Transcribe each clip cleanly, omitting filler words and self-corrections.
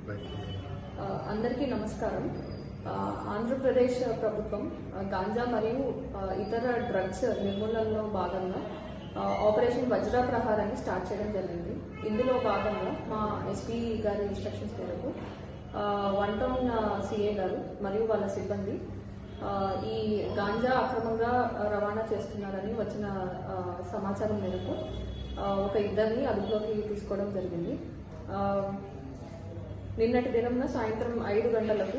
అందరికీ నమస్కారం. ఆంధ్రప్రదేశ్ ప్రభుత్వం గాంజా మరియు ఇతర డ్రగ్స్ నిర్మూలనలో భాగంగా ఆపరేషన్ వజ్ర ప్రహారాన్ని స్టార్ట్ చేయడం జరిగింది. ఇందులో భాగంగా మా ఎస్పీ గారి ఇన్స్ట్రక్షన్స్ మేరకు వన్ టౌన్ సిఏ గారు మరియు వాళ్ళ సిబ్బంది ఈ గాంజా అక్రమంగా రవాణా చేస్తున్నారని వచ్చిన సమాచారం మేరకు ఒక ఇద్దరిని అదుపులోకి తీసుకోవడం జరిగింది. నిన్నటి దినంన సాయంత్రం 5 గంటలకు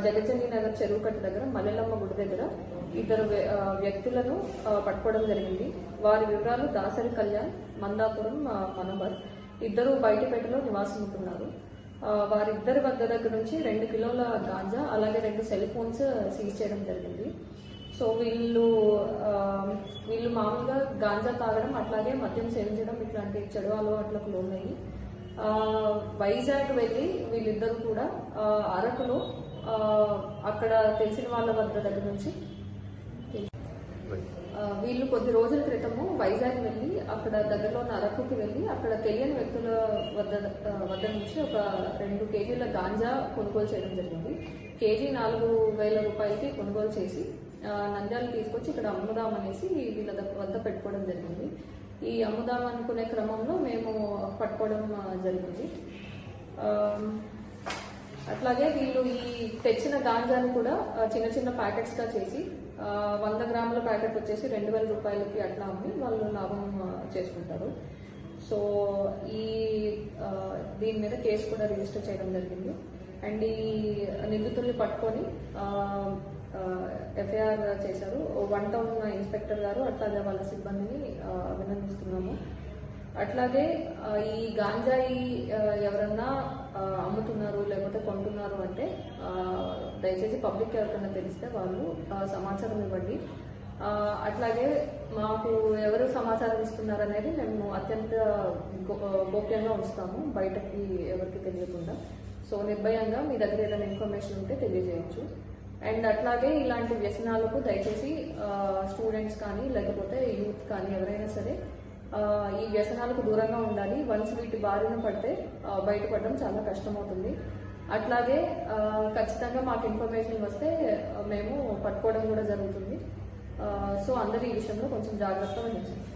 జగజ్జని నగర్ చెరువుకట్ట దగ్గర మల్లెలమ్మ గుడి దగ్గర ఇద్దరు వ్యక్తులను పట్టుకోవడం జరిగింది. వారి వివరాలు దాసరి కళ్యాణ్, మందాపురం మనోహర్. ఇద్దరు బయటపేటలో నివాసం ఉంటున్నారు. వారిద్దరి వద్ద దగ్గర నుంచి 2 కిలోల గాంజా అలాగే 2 సెల్ ఫోన్స్ సీజ్ చేయడం జరిగింది. సో వీళ్ళు మామూలుగా గాంజా తాగడం అట్లాగే మద్యం సేవించడం ఇట్లాంటి చెడు అలవాట్లకు లోనయ్యి వైజాగ్ వెళ్ళి వీళ్ళిద్దరూ కూడా అరకులో అక్కడ తెలిసిన వాళ్ళ వద్ద దగ్గర నుంచి వీళ్ళు కొద్ది రోజుల క్రితము వైజాగ్ వెళ్ళి అక్కడ దగ్గరలో ఉన్న అరకుకి వెళ్ళి అక్కడ తెలియని వ్యక్తుల వద్ద నుంచి ఒక 2 కేజీల గాంజా కొనుగోలు చేయడం జరిగింది. కేజీ 4,000 రూపాయలకి కొనుగోలు చేసి నంద్యాలు తీసుకొచ్చి ఇక్కడ అమ్ముదామనేసి వీళ్ళ వద్ద పెట్టుకోవడం జరిగింది. ఈ అమ్ముదాం అనుకునే క్రమంలో మేము పట్టుకోవడం జరిగింది. అట్లాగే వీళ్ళు ఈ తెచ్చిన గాంజాని కూడా చిన్న చిన్న ప్యాకెట్స్గా చేసి 100 గ్రాముల ప్యాకెట్ వచ్చేసి 2,000 రూపాయలకి అట్లా అమ్మి వాళ్ళు లాభం చేసుకుంటారు. సో దీని మీద కేసు కూడా రిజిస్టర్ చేయడం జరిగింది. అండ్ ఈ నిందితుల్ని పట్టుకొని ఎఫ్ఐఆర్ చేశారు. వన్ టౌన్ ఇన్స్పెక్టర్ గారు అట్లాగే వాళ్ళ సిబ్బందిని అభినందిస్తున్నాము. అట్లాగే ఈ గాంజాయి ఎవరన్నా అమ్ముతున్నారు లేకపోతే కొంటున్నారు అంటే దయచేసి పబ్లిక్ ఎవరికైనా తెలిస్తే వాళ్ళు సమాచారం ఇవ్వండి. అట్లాగే మాకు ఎవరు సమాచారం ఇస్తున్నారు అనేది మేము అత్యంత గోప్యంగా ఉంచుతాము, బయటకి ఎవరికి తెలియకుండా. సో నిర్భయంగా మీ దగ్గర ఏదైనా ఇన్ఫర్మేషన్ ఉంటే తెలియజేయచ్చు. అండ్ అట్లాగే ఇలాంటి వ్యసనాలకు దయచేసి స్టూడెంట్స్ కానీ లేకపోతే యూత్ కానీ ఎవరైనా సరే ఈ వ్యసనాలకు దూరంగా ఉండాలి. వన్స్ వీటి బారిన పడితే బయటపడడం చాలా కష్టమవుతుంది. అట్లాగే ఖచ్చితంగా మాకు ఇన్ఫర్మేషన్ వస్తే మేము పట్టుకోవడం కూడా జరుగుతుంది. సో అందరూ ఈ విషయంలో కొంచెం జాగ్రత్త వహించండి.